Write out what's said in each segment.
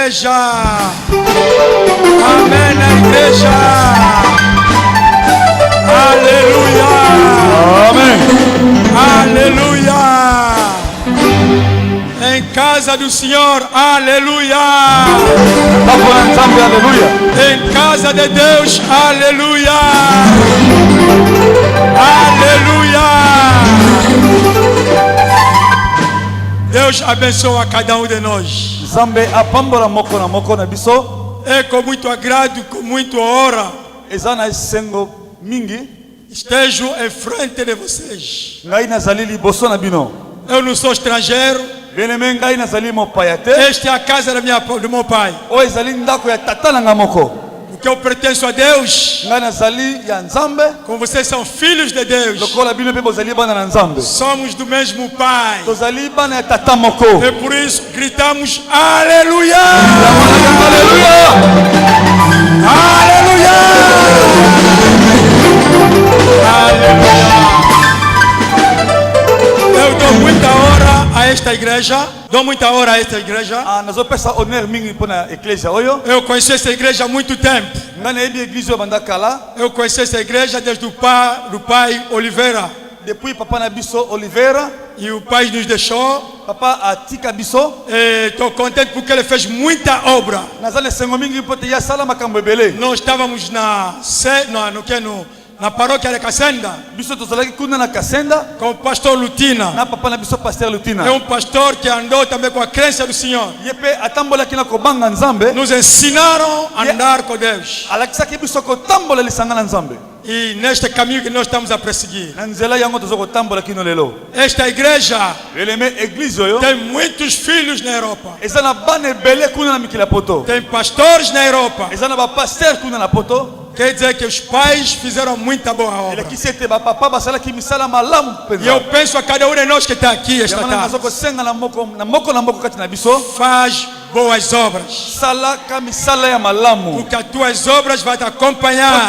igreja. Amém na igreja. Aleluia. Amém. Aleluia. Em casa do Senhor. Aleluia. Aleluia. Em casa de Deus. Aleluia. Aleluia. Deus abençoa cada um de nós. Zambe apambola moko na moko na biso. É com muito agrado, com muito honra. Ezana sengo mingi. Estejo em frente de vocês. Ngai nazali liboso na bino. Eu não sou estrangeiro. Beneme ngai nazali mopaya te. Esta é a casa do meu pai. O ezali ndako ya tata na nga moko. Porque eu pertenço a Deus. Ngai nazali ya Nzambe. Como vocês são filhos de Deus. Lokola bino pe bozali bana na Nzambe. Somos do mesmo pai. Tozali bana ya tata moko. E por isso gritamos aleluia. Aleluia. Aleluia. Aleluia. Eu dou muita honra a esta igreja. Dou muita honra a esta igreja. Nazo pesa honor mingi pona igreja oyo. Eu conheci essa igreja há muito tempo. Ngana ebi igreja banda kala. Eu conheci essa igreja desde o pai Oliveira. Depuis papa na biso Oliveira. E o pai nos deixou. Papa atika biso. Estou contente porque ele fez muita obra. Nazale sengo mingi pote ya sala makambo ebele. Nós estávamos na paróquia de Cassenda. Biso tozalaki kuna na Cassenda. Com o pastor Lutina. Na papa na biso pasteur Lutina. É pastor que andou também com a crença do Senhor. Yepe atambola kina ko banga Nzambe. Nos ensinaram a andar com Deus. Alakisaki biso ko tambola lisanga na Nzambe. E neste caminho que nós estamos a perseguir. Na nzela yango tozo ko tambola kino lelo. Esta igreja tem muitos filhos na Europa. Ezana bane bele kuna na mikila poto. Tem pastores na Europa. Ezana ba pasteur kuna na poto. Quer dizer que os pais fizeram muita boa obra. E eu penso a cada um de nós que está aqui esta tarde. Faz boas obras. Porque as tuas obras vão te acompanhar.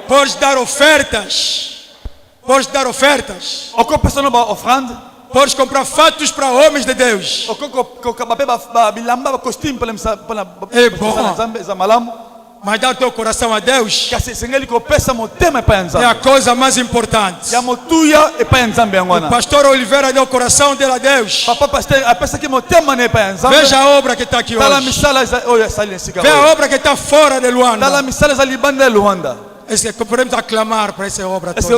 Podes dar ofertas. Podes dar ofertas. Podes comprar fatos para homens de Deus. É bom. Mas dar teu coração a Deus é a coisa mais importante. O pastor Oliveira deu o coração dele a Deus. Veja a obra que está aqui hoje. Veja a obra que está fora de Luanda. Podemos aclamar para essa obra toda.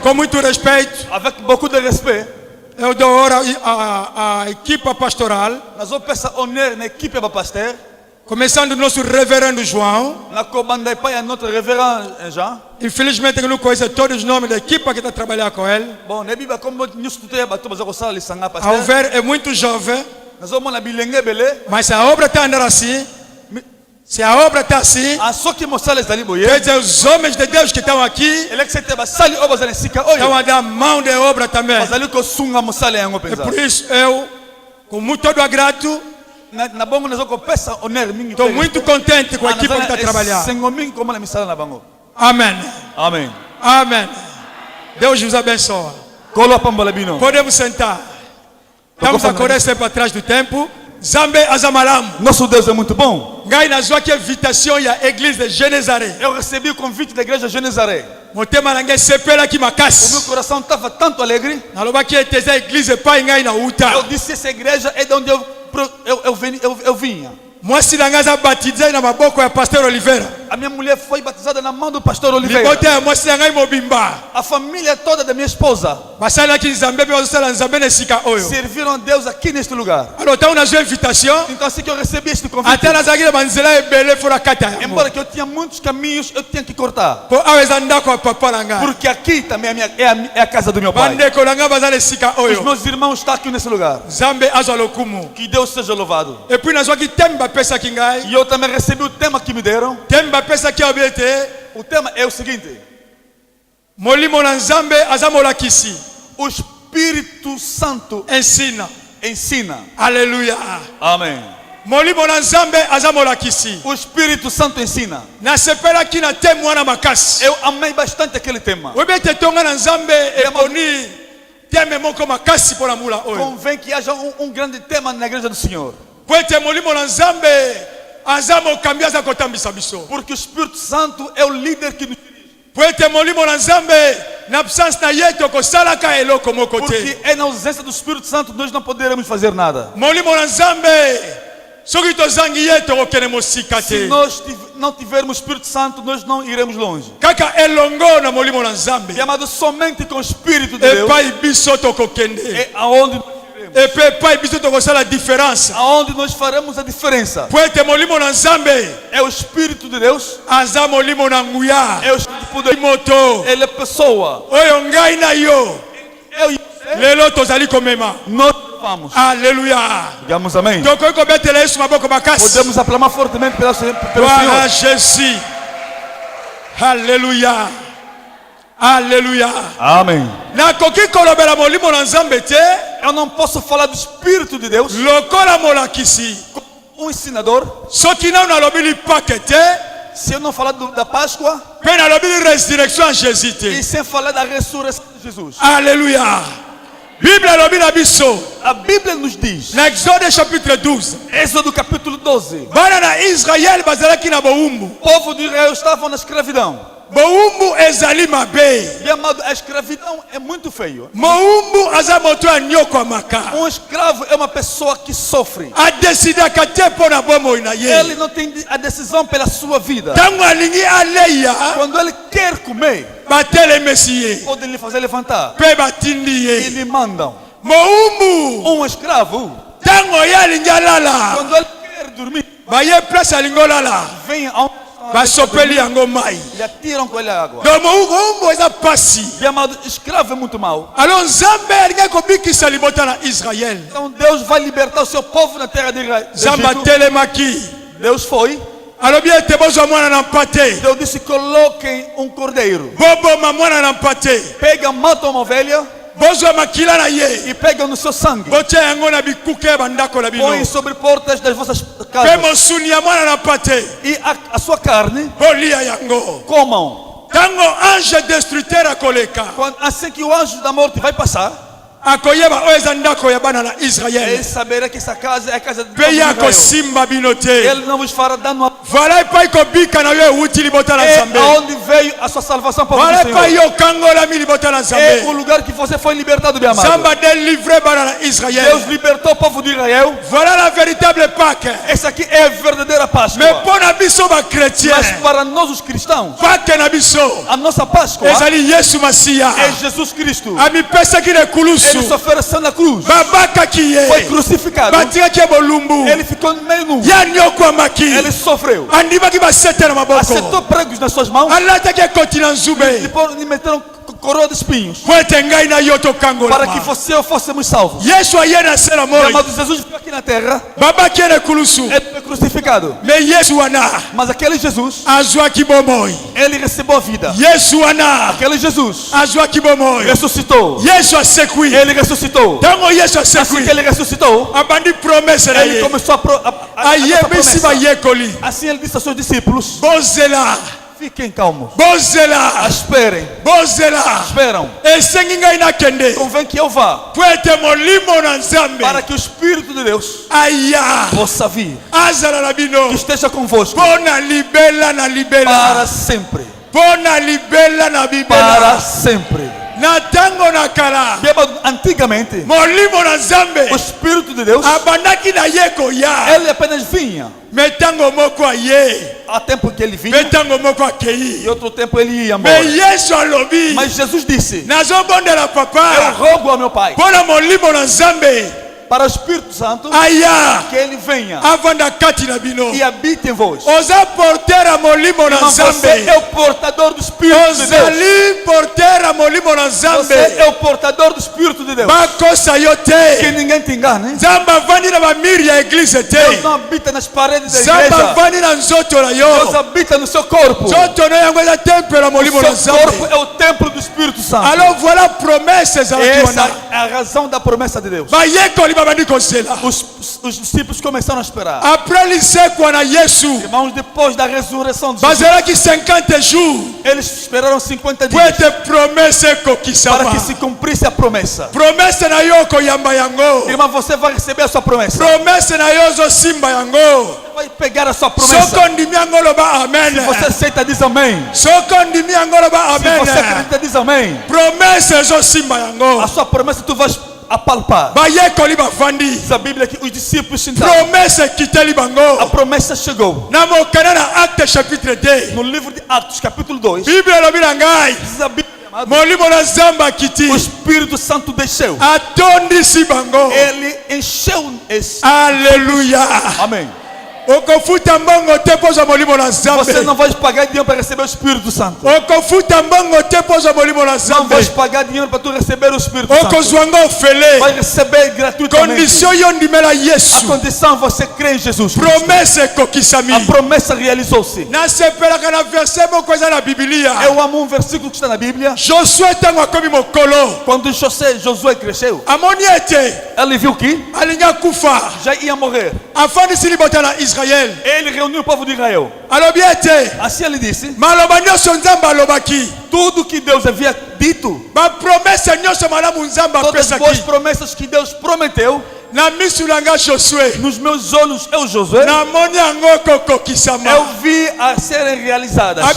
Com muito respeito. Avec beaucoup de respect. Eu dou honra à equipa pastoral. Nós peça honor na equipe do pastor. Começando do nosso reverendo João. Na comanda pai a notre révérend Jean. Infelizmente eu não conheço todos os nomes da equipa que está trabalhando com ele. Bom, ne biba como nos tuteia bato baza ko sala lisanga pastor. Ao ver é muito jovem. Nós vamos na bilenge bele. Mas se a obra está andando assim, se a obra está assim, quer dizer, os homens de Deus que estão aqui estão a dar mão de obra também. E por isso eu, com muito todo agrado, estou muito contente com a equipe que está trabalhando. Amém. Amém. Amém. Deus nos abençoa. Podemos sentar. Estamos a correr sempre atrás do tempo. Zambe Azamalam. Nosso Deus é muito bom. Ngai nazwa que invitation ya église de Genezaré. Eu recebi o convite da igreja de Genezaré. Motema nangai sepela ki makasi. O meu coração estava tanto alegre. Naloba que essa igreja pai ngai na uta. Eu disse essa igreja é de onde eu vinha. Mwasi nangaza baptisé na maboko ya pastor Oliveira. A minha mulher foi batizada na mão do pastor Oliveira. Libote mwasi nangai mobimba. A família toda da minha esposa. Basala ki nzambe be osala nzambe nesika oyo. Serviram a Deus aqui neste lugar. Alors então na invitation. Então assim que eu recebi este convite. Até na zagira manzela ebele fora kata. Embora que eu tinha muitos caminhos, eu tinha que cortar. Po aweza ndako ya papa nanga. Porque aqui também é a casa do meu pai. Bande ko nanga bazala nesika oyo. Os meus irmãos estão aqui nesse lugar. Zambe azalokumu. Que Deus seja louvado. E puis nazwa ki temba pesa kingai. E eu também recebi o tema que me deram. Temba pesa ki obete. O tema é o seguinte: Molimo na Nzambe azamolakisi. O Espírito Santo ensina. Ensina. Aleluia. Amém. molimo na nzambe azamolakisi. O Espírito Santo ensina. Na sepela ki na temu wana makasi. Eu amei bastante aquele tema. Webete tonga na nzambe eboni teme moko makasi pona mula oyo. Convém que haja grande tema na igreja do Senhor. Kwete molimo na nzambe azamokambi azakotambisa biso. Porque o Espírito Santo é o líder que nos dirige. Kwete molimo na nzambe na absence na yeto kosalaka eloko moko te. Porque é na ausência do Espírito Santo nós não poderemos fazer nada. Molimo na nzambe soki tozangi yeto kokene mosika te. Se nós não tivermos o Espírito Santo, nós não iremos longe. Kaka elongo na molimo na nzambe. Chamado somente com o Espírito de Deus. Epai biso tokokende. É aonde nós iremos. Epai biso tokosala a diferença. Aonde nós faremos a diferença. Poete molimo na nzambe. É o Espírito de Deus. Aza molimo na nguya. É o Espírito de moto. Ele é pessoa. Oyo ngai na yo. Eu e você. Lelo tozali komema. Nós vamos. Aleluia. Digamos amém. Podemos aclamar fortemente pelo Senhor. Glória a Jesus. Aleluia. Aleluia. Amém. Eu não posso falar do Espírito de Deus. Um ensinador. Se eu não falar da Páscoa. E sem falar da ressurreição de Jesus. Aleluia. A Bíblia nos diz. Na Exode chapitre 12. Êxodo capítulo 12. O povo de Israel estava na escravidão. Boumbu ezali mabe. Meu amado, a escravidão é muito feio. Moumbu azamoto anyoko amaka. Um escravo é uma pessoa que sofre. A decida kate pona bomo inaye. Ele não tem a decisão pela sua vida. Tango alingi aleya. Quando ele quer comer, batele messier. podem lhe fazer levantar. Pe batindiye. E lhe mandam. Moumbu. Um escravo. Tango yalingi alala. Quando ele quer dormir, baye place alingolala. Vem a basopeli yango mai. E atiram com ele a água. Moumbu eza pasi. Meu amado, escravo é muito mau. Alors Nzambe alingi kobikisa libota na Israel. Então Deus vai libertar o seu povo na terra de Israel. Zamba telemaki. Deus foi. Deus disse: coloquem um cordeiro. Pega, mata uma ovelha. E pegam no seu sangue. Põe sobre portas das vossas casas. E a sua carne. Comam. Assim que o anjo da morte vai passar, ele saberá que essa casa é a casa de Israel. Ele não vos fará dano a... É onde veio a sua salvação para o Senhor. É o lugar que você foi libertado, meu amado. Deus libertou o povo de Israel. Essa aqui é a verdadeira Páscoa. Mas para nós os cristãos, a nossa Páscoa é Jesus Cristo. Ele se ofereceu na cruz. Foi crucificado. Ele ficou meio nu. Ele sofreu. Acertou pregos nas suas mãos. E meteram coroa de espinhos. Para que você ou fôssemos salvos. Amado, Jesus veio aqui na terra. Ele foi crucificado. Mas aquele Jesus, ele recebeu a vida. Aquele Jesus ressuscitou. Ele ressuscitou. Assim que ele ressuscitou, ele começou a promessa. Assim ele disse aos seus discípulos: fiquem calmos. Esperem. Esperam. Convém que eu vá. Para que o Espírito de Deus possa vir. Que esteja convosco. Para sempre. Para sempre. Antigamente, o Espírito de Deus, ele apenas vinha. Há tempo que ele vinha e outro tempo ele ia embora. Mas Jesus disse: eu rogo ao meu Pai para o Espírito Santo que ele venha e habite em vós. Você é o portador do Espírito de Deus. Você é o portador do Espírito de Deus. Que ninguém te engane. Deus não habita nas paredes da igreja. Deus habita no seu corpo. O seu corpo é o templo do Espírito Santo. Essa é a razão da promessa de Deus. Os discípulos começaram a esperar. Irmãos, depois da ressurreição de Jesus, eles esperaram 50 dias para que se cumprisse a promessa. Irmão, você vai receber a sua promessa. Vai pegar a sua promessa. Se você aceita, diz amém. Se você acredita, diz amém. A sua promessa tu vais apalpar. Diz a Bíblia que os discípulos sentaram. A promessa chegou. No livro de Atos, capítulo 2. Diz a Bíblia, o Espírito Santo desceu. Ele encheu esse. Aleluia. Amém. Você não vai pagar dinheiro para receber o Espírito Santo. Não vai pagar dinheiro para tu receber o Espírito Santo. Vai receber gratuitamente. A condição é você crer em Jesus Cristo. A promessa realizou-se. Eu amo um versículo que está na Bíblia. Quando Josué cresceu, ele viu que já ia morrer. Ele reuniu o povo de Israel. Assim ele disse: tudo que Deus havia dito, todas as boas promessas que Deus prometeu, nos meus olhos, eu, Josué, eu vi a serem realizadas. O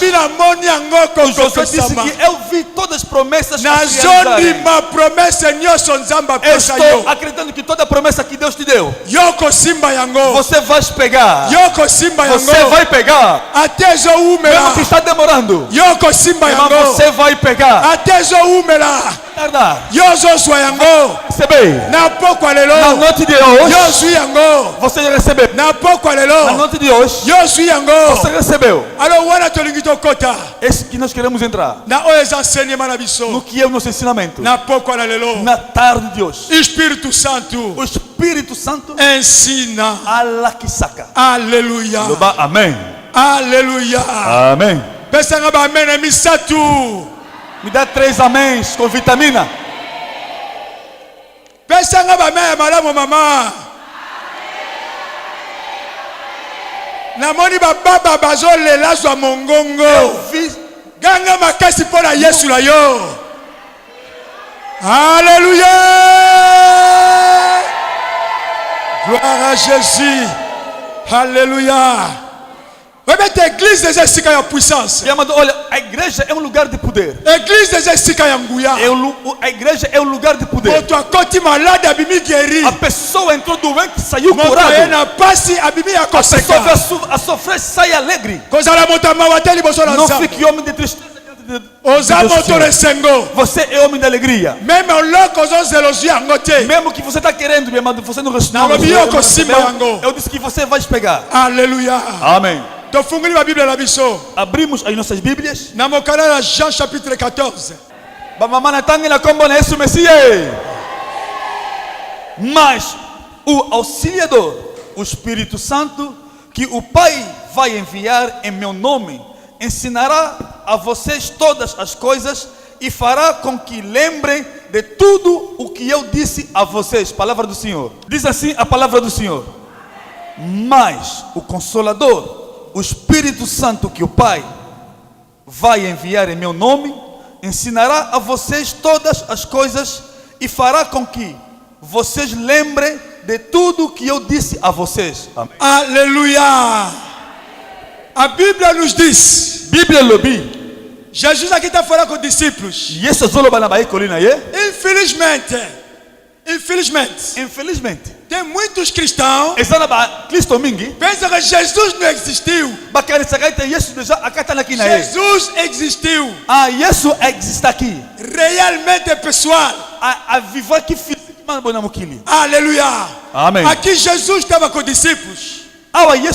Josué disse que eu vi todas as promessas que se realizarem. Eu estou acreditando que toda a promessa que Deus te deu, você vai pegar. Você vai pegar. Mesmo que está demorando, você vai pegar. Receber. Na noite de hoje, você já recebeu. Na noite de hoje, você recebeu. Esse que nós queremos entrar. No que é o nosso ensinamento. Na tarde de hoje. O Espírito Santo ensina. Aleluia. Amém. Aleluia. Amém. Me dá 3 améns com vitamina. Namoni baba bazolela zwa mongongo. Ganga makasi pona Yesu la yo. Alléluia. Gloire à Jésus. Alléluia. Église des esika ya puissance. Olha, a igreja é um lugar de poder. Église des esika ya nguya. A igreja é um lugar de poder. A pessoa entrou doente e saiu curado. A pessoa veio a sofrer, sai alegre. Não fique homem de tristeza. Você é homem de alegria. Mesmo que você está querendo, você não recebe. Eu disse que você vai pegar. Aleluia. Amém. Abrimos as nossas Bíblias. Jean chapitre 14. Mas o Auxiliador, o Espírito Santo, que o Pai vai enviar em meu nome, ensinará a vocês todas as coisas e fará com que lembrem de tudo o que eu disse a vocês. Palavra do Senhor. Diz assim a palavra do Senhor. Mas o Consolador, o Espírito Santo que o Pai vai enviar em meu nome, ensinará a vocês todas as coisas e fará com que vocês lembrem de tudo o que eu disse a vocês. Amém. Aleluia. A Bíblia nos diz. Bíblia lobi. Jesus aqui está falando com os discípulos. Infelizmente. Tem muitos cristãos. Pensam que Jesus não existiu. Jesus existiu. Jesus existe aqui. Realmente pessoal. Aleluia. Amém. Aqui Jesus estava com os discípulos. Ele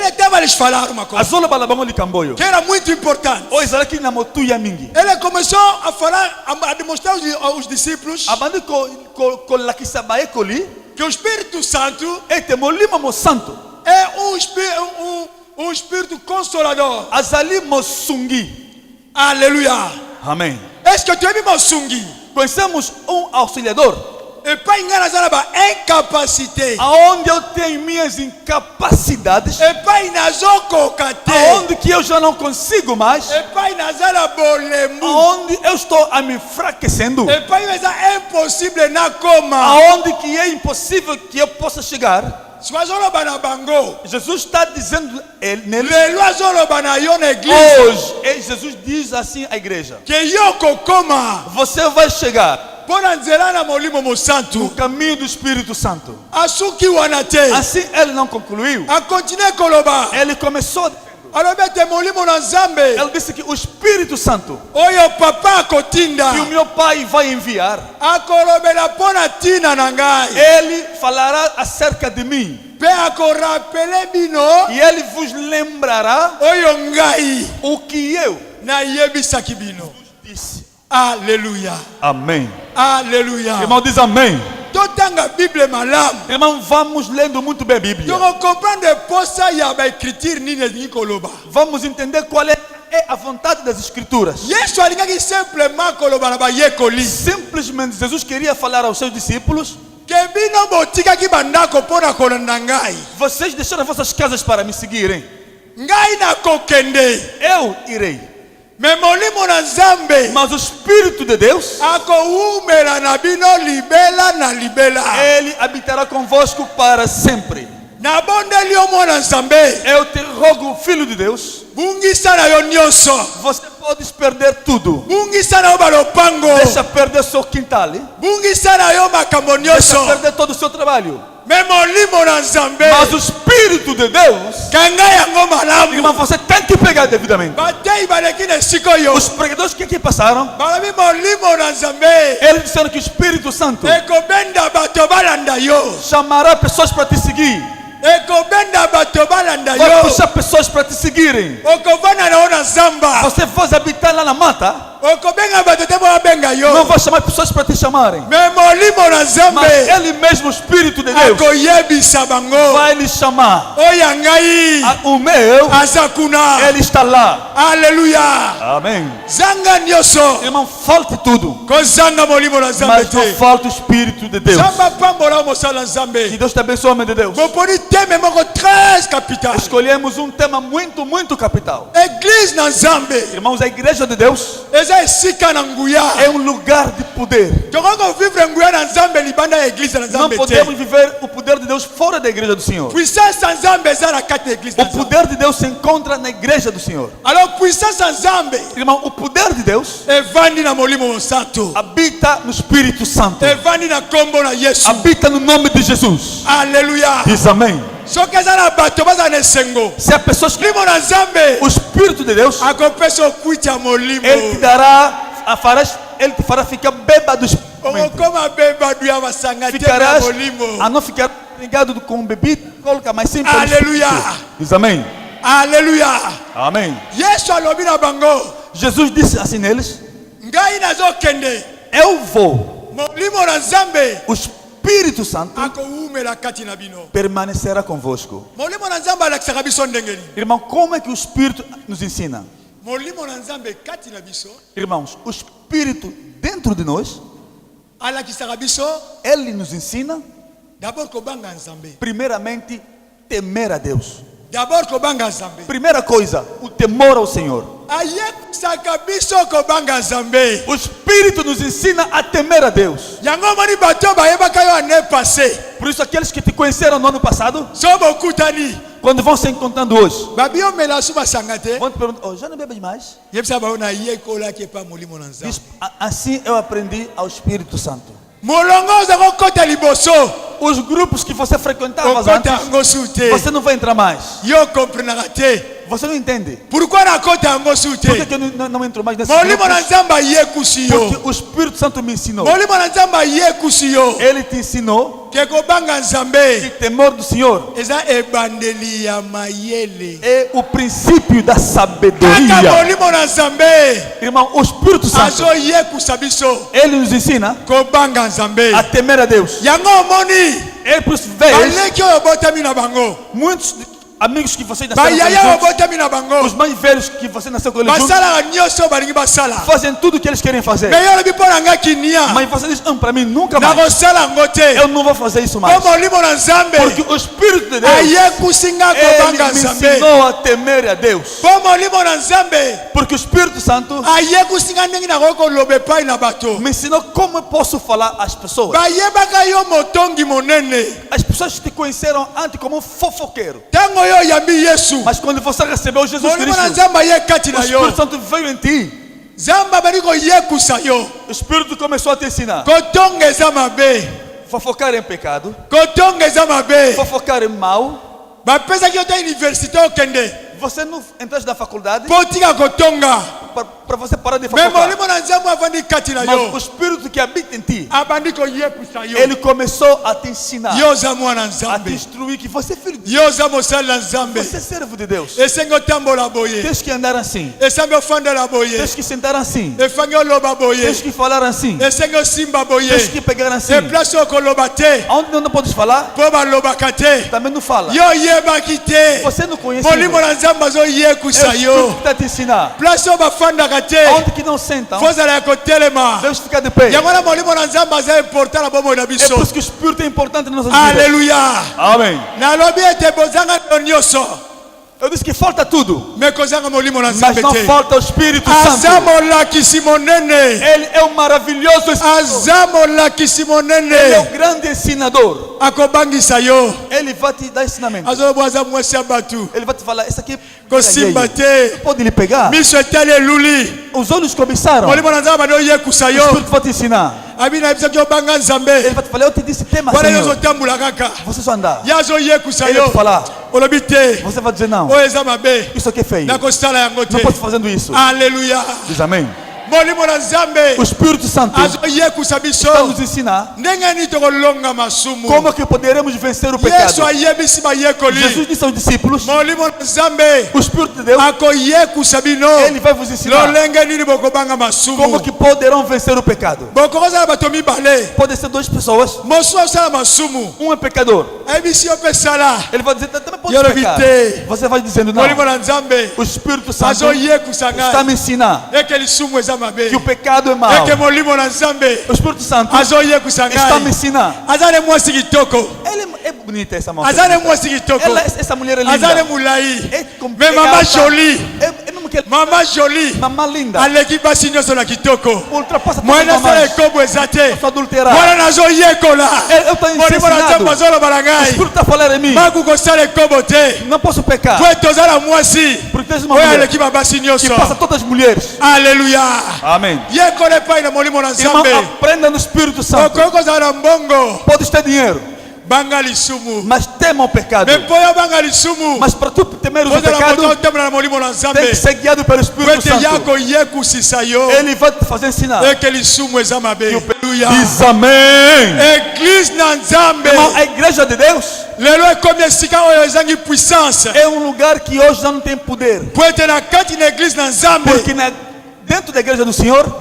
estava a lhes falar uma coisa que era muito importante. Ele começou a falar, a demonstrar aos discípulos que o Espírito Santo é um Espírito Consolador. Aleluia. Amém. Est-ce que tu es Mosungi? Conhecemos um auxiliador. aonde eu tenho minhas incapacidades, aonde que eu já não consigo mais, aonde eu estou a me enfraquecendo, aonde que é impossível que eu possa chegar. Jesus está dizendo neles, hoje, Jesus diz assim à igreja, você vai chegar no caminho do Espírito Santo. Assim ele não concluiu, ele começou. Ele disse que o Espírito Santo que o meu Pai vai enviar, ele falará acerca de mim, e ele vos lembrará o que eu disse. Aleluia. Amém. Aleluia. Irmão, diz amém. Bíblia malam. Irmão, vamos lendo muito bem a Bíblia. Vamos entender qual é a vontade das Escrituras. Simplesmente Jesus queria falar aos seus discípulos: vocês deixaram vossas casas para me seguirem. Eu irei. Mas o Espírito de Deus, ele habitará convosco para sempre. Eu te rogo, Filho de Deus, você pode perder tudo. Deixa perder seu quintal, deixa perder todo o seu trabalho. Mas o Espírito de Deus, irmão, você tem que pegar devidamente. Os pregadores que aqui passaram, eles disseram que o Espírito Santo chamará pessoas para te seguir, vai puxar pessoas para te seguirem. Você vai habitar lá na mata, não vai chamar pessoas para te chamarem, mas ele mesmo, o Espírito de Deus, vai lhe chamar. O meu, ele está lá. Aleluia. Amém. Irmão, falta tudo, mas não falta o Espírito de Deus. Que Deus te abençoe, homem de Deus. Escolhemos um tema muito, muito capital. Irmãos, a igreja de Deus é um lugar de poder. Não podemos viver o poder de Deus fora da igreja do Senhor. O poder de Deus se encontra na igreja do Senhor. Irmão, o poder de Deus habita no Espírito Santo, habita no nome de Jesus. Aleluia. Diz amém. Se a pessoa o Espírito de Deus, ele te dará, ele te fará ficar bêbado. Ficarás a não ficar ligado com bebida, coloca mais simples. Aleluia. Diz amém. Aleluia. Amém. Jesus disse assim neles: eu vou. O Espírito Santo permanecerá convosco. Irmão, como é que o Espírito nos ensina? Irmãos, o Espírito dentro de nós, ele nos ensina, primeiramente, temer a Deus. Primeira coisa, o temor ao Senhor. O Espírito nos ensina a temer a Deus. Por isso, aqueles que te conheceram no ano passado, quando vão se encontrando hoje, vão te perguntar: oh, já não bebe mais? Diz, assim eu aprendi ao Espírito Santo. Os grupos que você frequentava antes, você não vai entrar mais. Você não entende. Por que eu não entro mais nesse grupo? Porque o Espírito Santo me ensinou. Ele te ensinou que temor do Senhor é o princípio da sabedoria. Irmão, o Espírito Santo, ele nos ensina a temer a Deus. Muitos amigos que você nasceu juntos, os mais velhos que você nasceu com eles juntos, fazem tudo o que eles querem fazer. Mas você diz, para mim nunca mais, eu não vou fazer isso mais. Porque o Espírito de Deus, ele me ensinou a temer a Deus. Porque o Espírito Santo me ensinou como eu posso falar às pessoas. As pessoas te conheceram antes como um fofoqueiro. Mas quando você recebeu Jesus Cristo, o Espírito Santo veio em ti. O Espírito começou a te ensinar. Fofocar é pecado. Fofocar é mal. Você não entraste na faculdade para você parar de fofocar. Mas o Espírito que habita em ti, ele começou a te ensinar, a te instruir que você é filho de Deus, você é servo de Deus. Tens que andar assim, tens que sentar assim, tens que falar assim, tens que pegar assim. Onde não podes falar, também não fala. Você não conhece, é o Espírito que está te ensinar. Onde que não sentam, Deus fica de pé. É por isso que o Espírito é importante nas nossas vidas. Aleluia. Amém. Eu disse que falta tudo, mas não falta o Espírito Santo. Ele é o maravilhoso Espírito. Ele é o grande ensinador. Ele vai te dar ensinamento. Ele vai te falar, isso aqui pode lhe pegar. Os olhos cobiçaram. O Espírito vai te ensinar. Ele vai te falar, eu te disse tema, Senhor. Você só andar. Ele vai te falar, você vai dizer não, isso aqui é feio, não posso fazendo isso. Aleluia. Diz amém. O Espírito Santo está nos ensinar como que poderemos vencer o pecado. Jesus disse aos discípulos, o Espírito de Deus, ele vai vos ensinar como que poderão vencer o pecado. Pode ser duas pessoas, um é pecador, ele vai dizer, também pode pecar. Você vai dizendo não. O Espírito Santo está me ensinando que o pecado é mau. O Espírito Santo está me ensinando. Ele é bonita, essa moça. Essa mulher é linda. Maman jolie. Mamãe linda. Ultrapassa todas as mamães. Eu sou adulterado. Eu estou ensinado. O Espírito está falando em mim. Não posso pecar. Porque tens uma mulher que passa todas as mulheres. Aleluia. Amém. Irmão, aprenda no Espírito Santo. Podes ter dinheiro, mas tema o pecado. Mas para tu temer o pecado, tem que ser guiado pelo Espírito Santo. Ele vai te fazer ensinar. Diz amém. Irmão, a igreja de Deus é um lugar que hoje já não tem poder. Porque dentro da igreja do Senhor,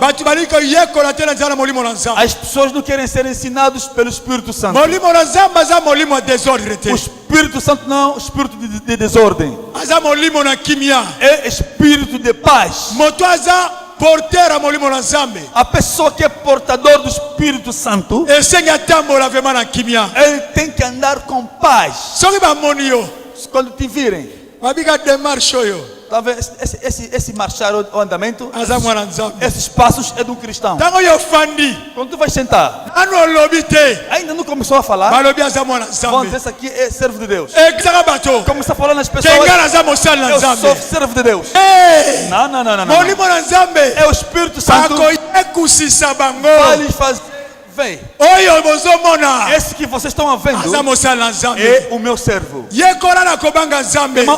as pessoas não querem ser ensinados pelo Espírito Santo. O Espírito Santo não é um espírito de desordem, é espírito de paz. A pessoa que é portador do Espírito Santo, ele tem que andar com paz. Quando te virem, talvez esse marchar o andamento, esses passos é de um cristão. Quando tu vai sentar, ainda não começou a falar, vão dizer, esse aqui é servo de Deus. Começa a falar nas pessoas, eu sou servo de Deus. Não. É o Espírito Santo vai lhes fazer. Vem. Esse que vocês estão vendo é o meu servo. Irmão,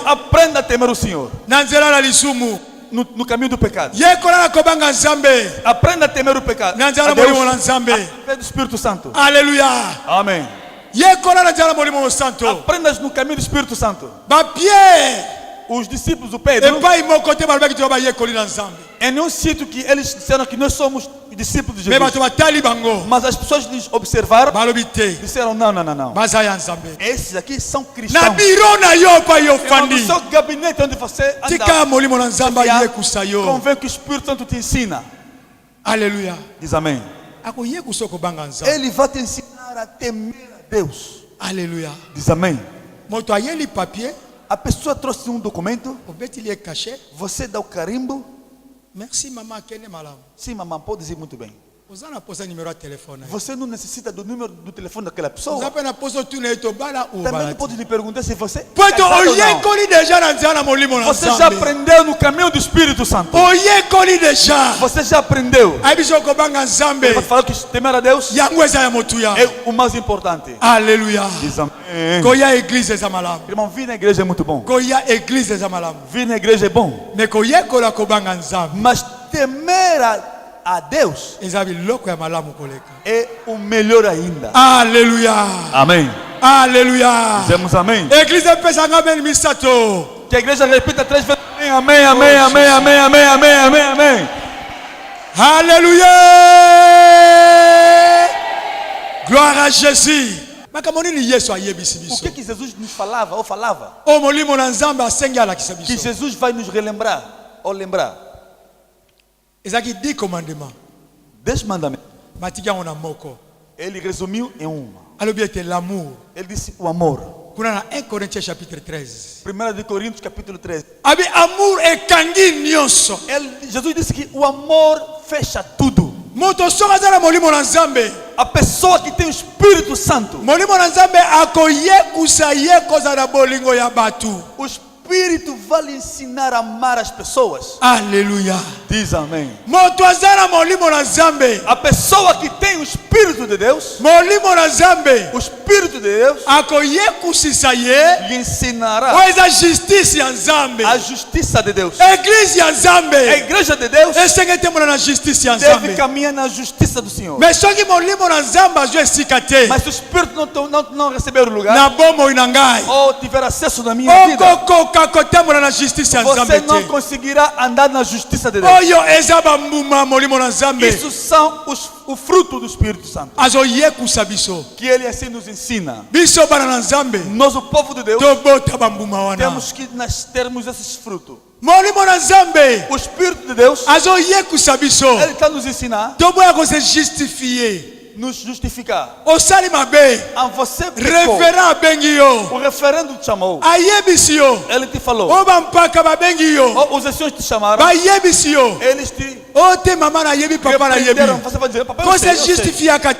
aprenda a temer o Senhor no caminho do pecado. Aprenda a temer o pecado. Através do Espírito Santo. Aleluia. Amém. Aprendas no caminho do Espírito Santo. Os discípulos do Pedro, Em nenhum sítio que eles disseram que nós somos discípulos de Jesus. Mas as pessoas lhes observaram. Disseram não. Esses aqui são cristãos. No seu gabinete onde você anda, convém que o Espírito Santo te ensina. Aleluia. Diz amém. Ele vai te ensinar a temer a Deus. Aleluia. Diz amém. A pessoa trouxe um documento. Você dá o carimbo. Merci, maman. Sim, mamãe, pode dizer muito bem. Você não necessita do número do telefone daquela pessoa. Também não pode lhe perguntar se você Você já aprendeu no caminho do Espírito Santo. Você já aprendeu. Ele vai falar que temer a Deus é o mais importante. Aleluia. Diz amém. Irmão, vir na igreja é muito bom. Vir na igreja é bom. Mas temer a Deus é o melhor ainda. Aleluia. Amém. Aleluia. Dizemos amém. Que a igreja repita 3 vezes. Amém, amém, amém, amém, amém, amém, amém, amém. Aleluia. Glória a Jesus. O que Jesus nos falava ou falava? Que Jesus vai nos relembrar ou lembrar. 10 commandements. 10 mandamentos. Ele resumiu em uma. L'amour. Ele disse o amor. 1 Coríntios chapitre 13. 1 Coríntios capítulo 13. Amour é kanginyoso. Jesus disse que o amor fecha tudo. A pessoa que tem o Espírito Santo. O Espírito vai lhe ensinar a amar as pessoas. Aleluia. Diz amém. A pessoa que tem o Espírito de Deus, o Espírito de Deus lhe ensinará a justiça de Deus. A igreja de Deus deve caminhar na justiça do Senhor. Mas se o Espírito não receber o lugar ou tiver acesso na minha vida, você não conseguirá andar na justiça de Deus. Isso são o fruto do Espírito Santo, que ele assim nos ensina. Nós, o povo de Deus, temos que termos esses frutos. O Espírito de Deus, ele está nos ensinando nos justificar. A você pecou. O referendo te chamou. Ele te falou. Os anciões te chamaram. Eles te repreenderam. Você vai dizer, papai, você justifica.